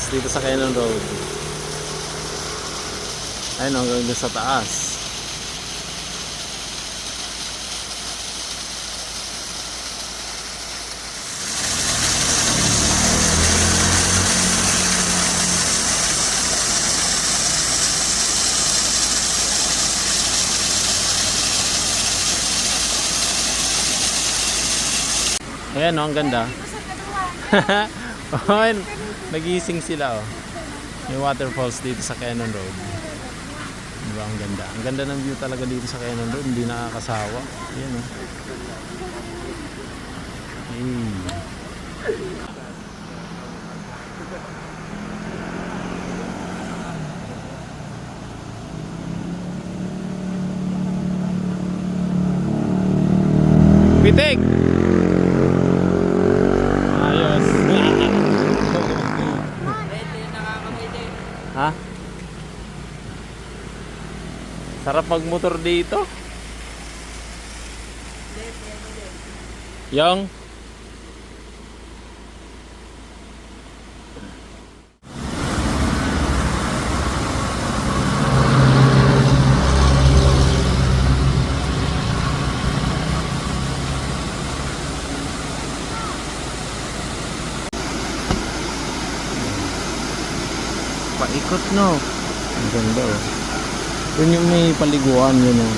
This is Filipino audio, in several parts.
dito sa Cannon Road. Ayun, hanggang doon sa taas. Ayan, oh, ang ganda. Oh, nagising sila, oh. May waterfalls dito sa Cannon Road. Diba, ang ganda. Ang ganda ng view talaga dito sa Cannon Road. Hindi nakakasawa. Ayan, oh. Hey. Pitik! Ayos. Ha? Sarap magmotor dito. Yung paikot, no? Ang ganda, oh. Yun yung may paliguan, yun, oh.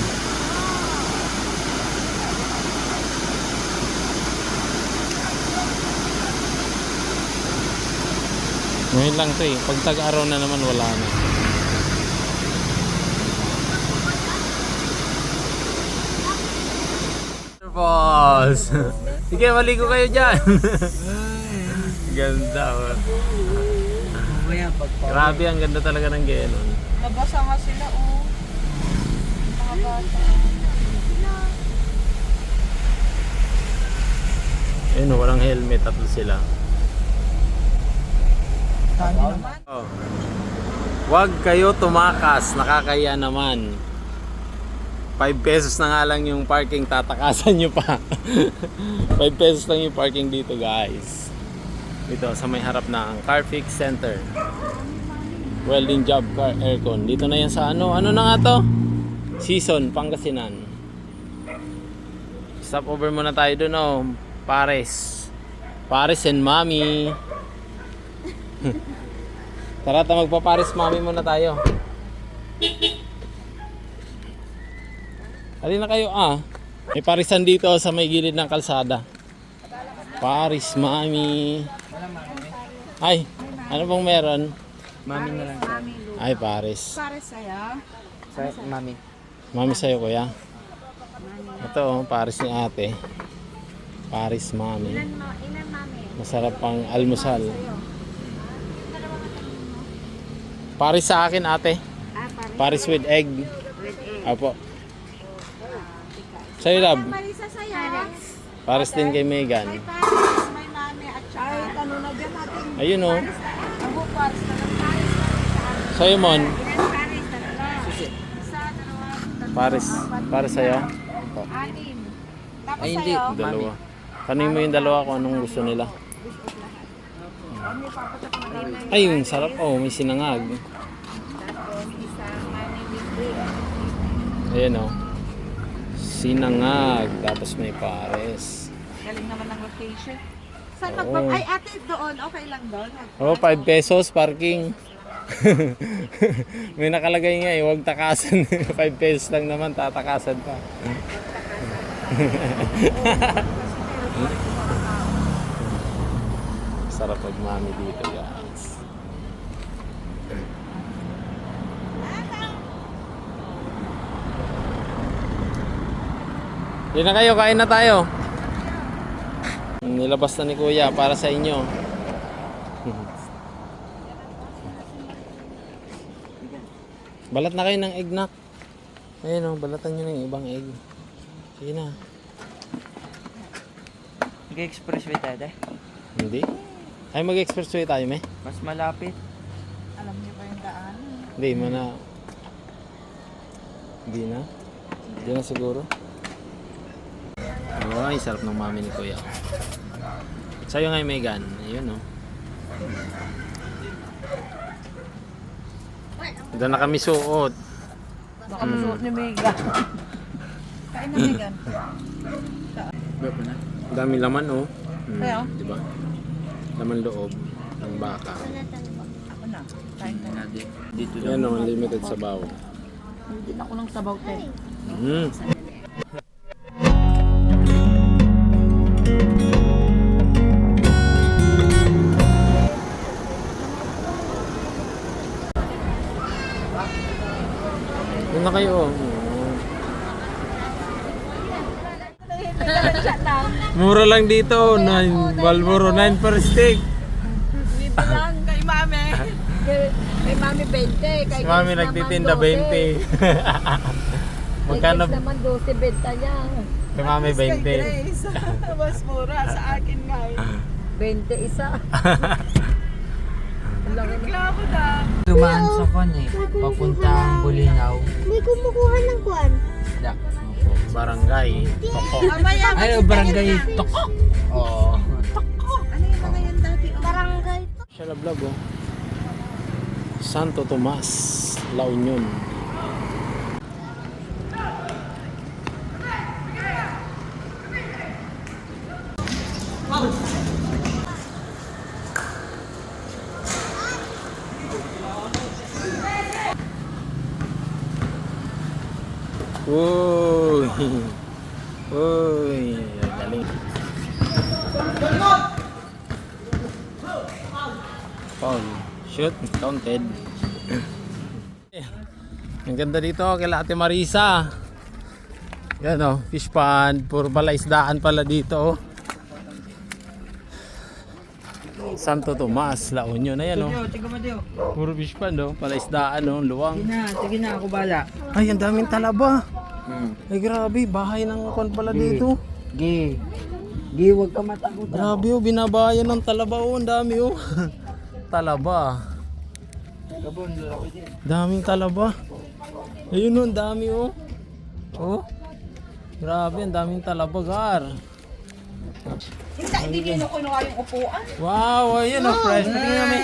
Ngayon lang to, eh. Pag tag-araw na naman, wala na. Boss! Sige, maligo kayo dyan! Ganda, oh. Grabe, ang ganda talaga ng Cannon. Nabasa nga sila, oh. Mga bata. Ayun, walang helmet, tatlo sila. Dami naman. Oh. Huwag kayo tumakas, nakakaya naman. 5 pesos na nga lang yung parking, tatakasan nyo pa. 5 pesos lang yung parking dito, guys. Dito sa may harap ng Carfix Center. Welding job, car, aircon. Dito na yan sa ano na nga to? Season, Pangasinan. Stop over muna tayo doon, oh. Pares and Mami. Tara, magpa-Pares Mami muna tayo. Halina kayo, ah. May parisan dito sa may gilid ng kalsada. Pares Mami. Ay, ano bang meron? Mami na lang. Ay, Pares. Pares saya. Mami. Mami sa'yo, kuya. Ito, oh, Pares ni ate. Pares Mami. Ilan mami? Masarap pang almusal. Pares sa akin, ate. Pares with egg. Apo. Sa'yo, love. Marisa saya. Pares din kay Megan. May pares, may mami at saka. Ay, tanong na dyan natin. Ayun, oh. Ako pares na lang. Pares na lang. Sa'yo, Mon. Ilan pares? Tatlo. Isa, dalawa, tatlo. Pares sa'yo. Anim. Tapos Ay, hindi. sa'yo. Dalawa. Kanin mo yung dalawa kung anong gusto nila. Ay, yung sarap. Oh, may sinangag. Tapos isa, mami with Ayan, oh. Sinangag. Tapos may pares. galing naman ng location. Saan Oo. Ay, ate, doon. Okay lang doon. Oh, 5 pesos parking. May nakalagay nga eh, huwag takasan. 5 pesos lang naman, tatakasan pa. Sarap pag Mami dito, guys. Yun na kayo, kain na tayo. Nilabas na ni Kuya para sa inyo. Balat na kayo ng egg, nak. Ayun, oh, balatan nyo na yung ibang egg. Sige na. Nag-expressway tayo, deh. Hindi? Ay, mag-expressway tayo, me? Mas malapit. Alam niyo ba yung daan? Hindi, mana. Hindi na? Hindi na siguro. Ay, sarap ng Mami ni Kuya. Sa'yo nga, Megan. Ayun, oh. Doon na kami suot. Baka masuot ni Mega. Kain na, Megan. Ang dami laman oh. Kaya? Diba? Laman loob ng baka. Ako na. Kain na. Dito Yan oh, unlimited sabaw. Hindi ako ng sabaw, te. Mm. Doon na kayo oh. Mura lang dito, 9 Marlboro 9 per stick. Libre lang kay Mami. Kay Mami 20. Kay Si Mami Grace nagtitinda naman 20. Magkano? Kay Grace naman 12 benta niya. Kay Mami 20. Mas mura sa akin, guys. 20 isa. Ang laki na. Klabo na. Dumaan sa kwan eh. Papuntang Bulinaw. May kumukuha ng kwan. Da. Barangay. Toko. Mamaya. Ay, barangay Toko. Oo. Ano yung mga yan dati? Barangay. Siya vlog oh. Santo Tomas, La Union. Uy. Uy, galing. Foul. Shoot, counted. Ang ganda dito kila Ate Marisa. Yan oh, fish pond. Puro pala isdaan pala dito oh. Santo Tomas, La Union. Ayan oh. Tingnan mo Dio. Puro fish pond oh. Pala isdaan oh, luwang. Sige na, ako bala. Ay, ang daming talaba. Ay, grabe. Bahay ng kon pala dito. Gi, huwag ka matakot. Grabe oh, binabayan ng talaba oh. Ang dami oh. Talaba. Gabon, lalaki din. Daming talaba. Ayun oh, ang dami oh. Oh. Grabe, ang daming talaba, gar. Hindi din ako kinuha yung upuan. Wow, ayun oh, fresh. Tingnan namin.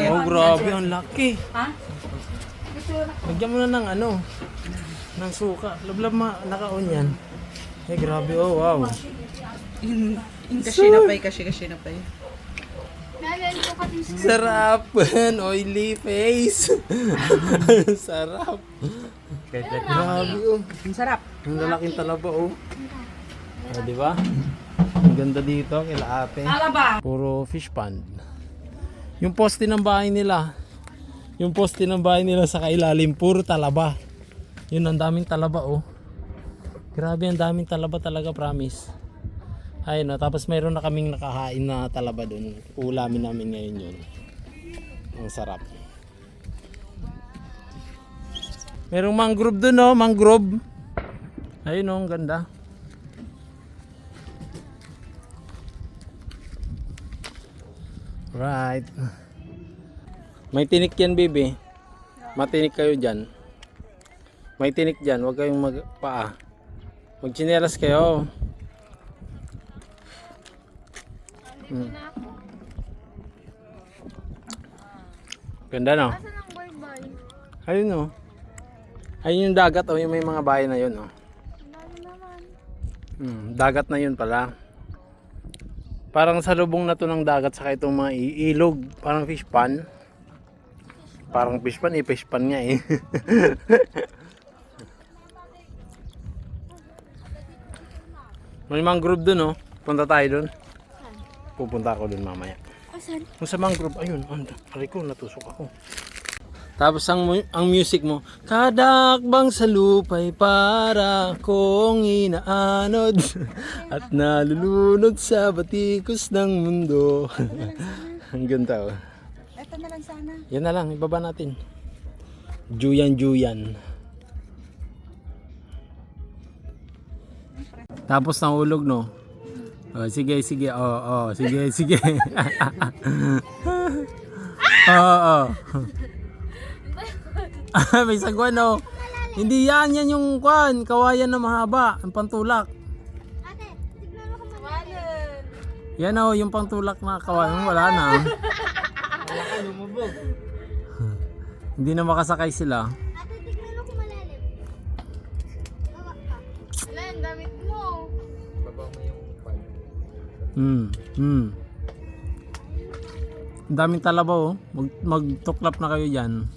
Oh, grabe, ang laki. Ha? Lagyan mo na ng ano, ng suka. Lablab naka-on yan. Ay, grabe oh, wow. Kasi na pay. Nalala ko din siya. Sarap. Oily face. Sarap. Grabe oh. Ang sarap. Ang lalaking talaba oh. Oh, di ba? Ang ganda dito kila ate. Talaba. Puro fish pond. Yung poste ng bahay nila. Yung poste ng bahay nila sa kailalim puro talaba. Yun ang daming talaba oh. Grabe ang daming talaba talaga, promise. Ay no, tapos mayroon na kaming nakahain na talaba doon. Ulamin namin ngayon yun. Ang sarap. Merong mangrove doon oh, mangrove. Ayun oh, ang ganda. Right. May tinik yan, baby. Matinik kayo dyan. May tinik dyan, huwag kayong magpaa. Magchinelas kayo. Ganda no? Saan ang boy-boy? Ayun oh. Ayun yung dagat oh, yung may mga bahay na yun oh. Ang dami naman. Dagat na yun pala. Parang sa lubong na to ng dagat saka itong mga ilog, parang fish pond. Parang fish pond, fish pond nga eh. May mangrove dun oh. Punta tayo dun. Pupunta ako dun mamaya. Asan? Kung sa mangrove, ayun, aray ko, natusok ako. Tapos ang music mo, kadakbang sa lupay para kong inaanod at nalulunod sa batikos ng mundo. Ang ganda oh. Ito na lang sana. Yan na lang, ibaba natin. Juyan. Tapos nahulog no. Oh, sige. Oh, sige. Oh. May sagwan oh. Hindi yan yung kwan, kawayan na mahaba, ang pantulak. Ate, tignan mo kung magaling. Yan oh, yung pantulak na kawayan, wala na. Wala ka, lumubog. Hindi na makasakay sila. Ate, tignan mo kung malalim. Baba ka. Wala, ang damit mo. Baba mo yung pan. Ang daming talaba oh. Magtuklap na kayo dyan.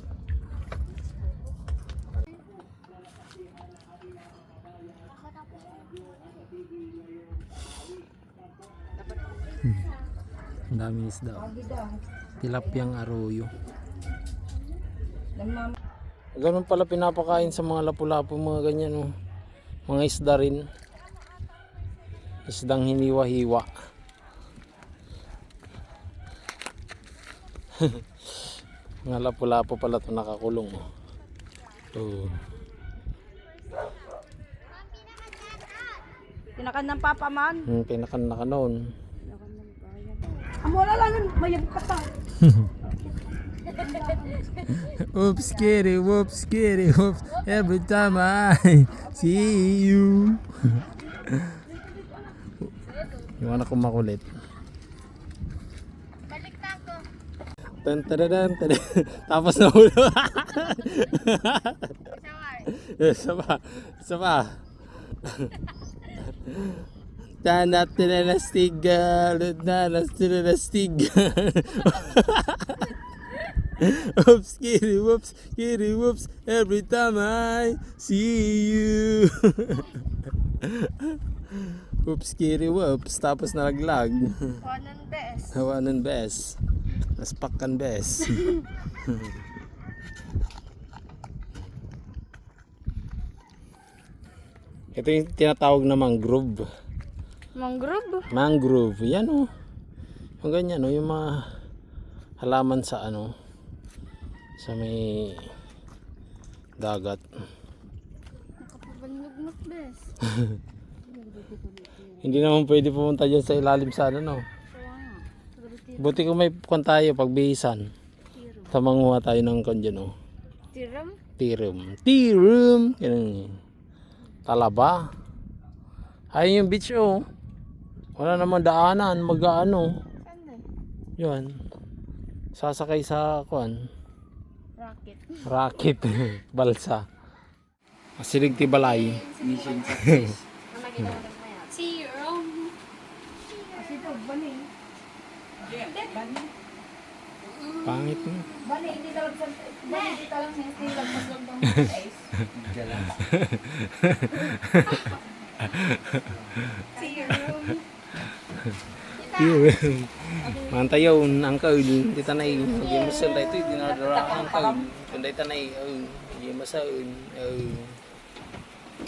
Ang daming isda oh. Tilapyang arroyo. Ganun pala pinapakain sa mga lapu-lapu, mga ganyan oh. Mga isda rin. Isdang hiniwa-hiwa. Mga lapu-lapu pala ito nakakulong oh. Oh. Tinakan ng papa man. Pinakan na ka noon. Amo na lang yun, mayab ka ta. Oops, kitty, whoops, kitty, whoops. Every time I see you. Yung anak ko makulit. Balik na ako. Tan. Tapos na ulo. Sawar. Isa pa. Tanat na nastigal, Oops, kitty, whoops, every time I see you. Oops, kitty, whoops, tapos nalaglag. One and best. Hawanan bes. Naspakkan bes. Ito yung tinatawag na mangrove. Mangrove. Mangrove, yan oh. Yung ganyan oh, yung mga halaman sa ano, sa may dagat. Nakapabanlugmot, best. Hindi naman pwede pumunta dyan sa ilalim sa ano no. Buti kung may kwan tayo pagbihisan. Tamanguha tayo ng kwan dyan oh. Tiram. Tirum. Yan. Talaba. Ayun yung beach oh. Wala namang daanan, mag-ano. Yun. Sasakay sa kwan. Rakit. Balsa. Asilig tibalay. Mission success. See you, Rome. Kasi ito, bani. Pangit mo. Bani, hindi lang sa... Bani, hindi lang sa... Hindi lang mas lang ice. See you, Rome. Tirum. Mantayon, angkaw. Di tanay. Hindi masal dito. Dinadara angkaw. Kundi tanay. Hindi masal.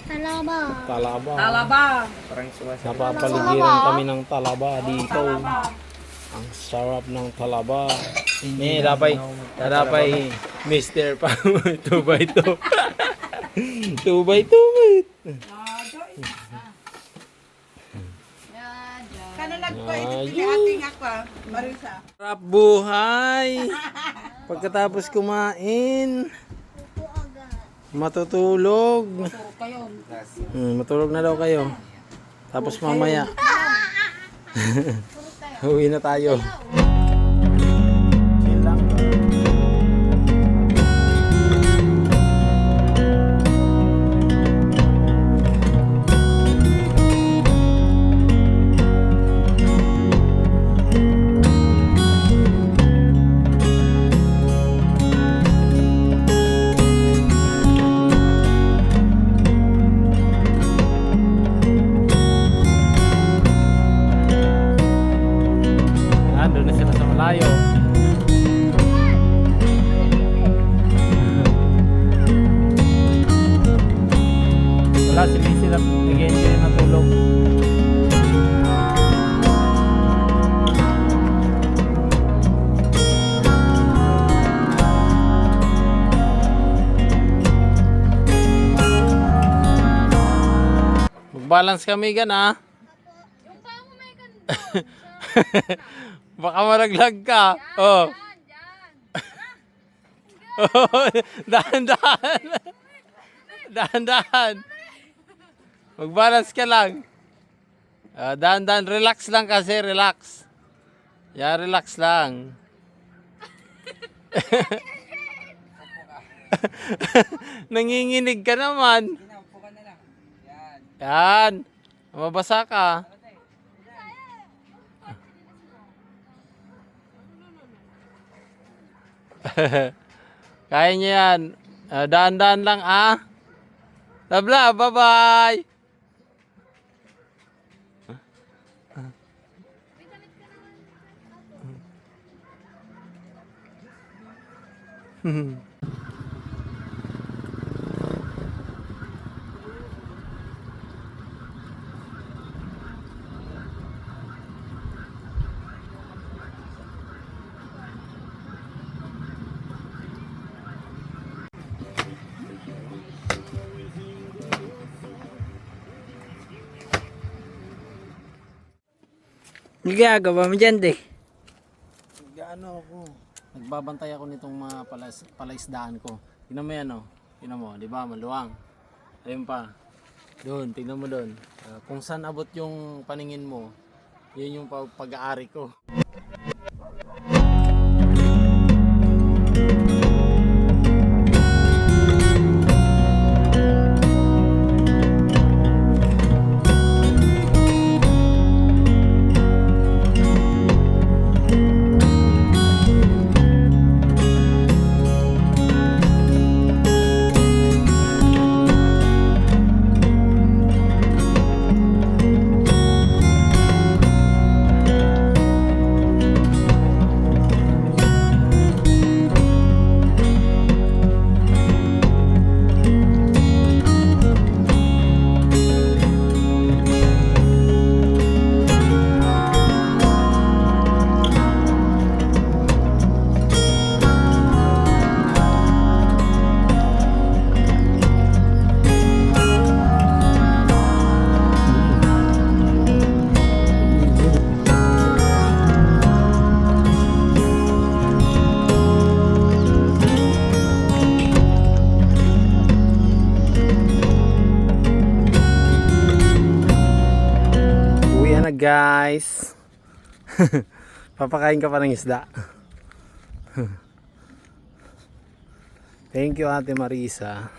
Talaba. Talaba. Talaba. Parang sumasama. Napapaligiran kami ng talaba dito. Ang sarap ng talaba. Dapat Mr. pa 2x2. 2x2 mate. Kano nagpa-edit ating ako, Marisa. Sarap buhay. Pagkatapos kumain, Upo agad. matutulog. Turo kayo. Matulog na daw kayo. Tapos mamaya, uwi na tayo. Chill lang. Doon na sila sa malayo. Wala, sila nag-enjoy na tulog. Mag-balance kami gan ah. Yung paa mo may Baka malaglag ka. Oh. Oh, dahan-dahan. Dahan-dahan. Mag-balance ka lang. Dahan-dahan. Relax lang kasi. Relax. Yeah, relax lang. Nanginginig ka naman. Upo ka na lang. Yan. Yan. Mabasa ka. Kaya niya yan. Daan-daan lang ah. Tabla, bye-bye. Gagawa mo dyan, de. Gaano ako. Nagbabantay ako nitong mga palaisdaan ko. Tingnan mo yan oh. Tingnan mo, di ba? Maluwang. Ayun pa. Doon, tingnan mo doon. Kung saan abot yung paningin mo, yun yung pag-aari ko. Guys, papakain ka pa ng isda. Thank you Ate Marisa.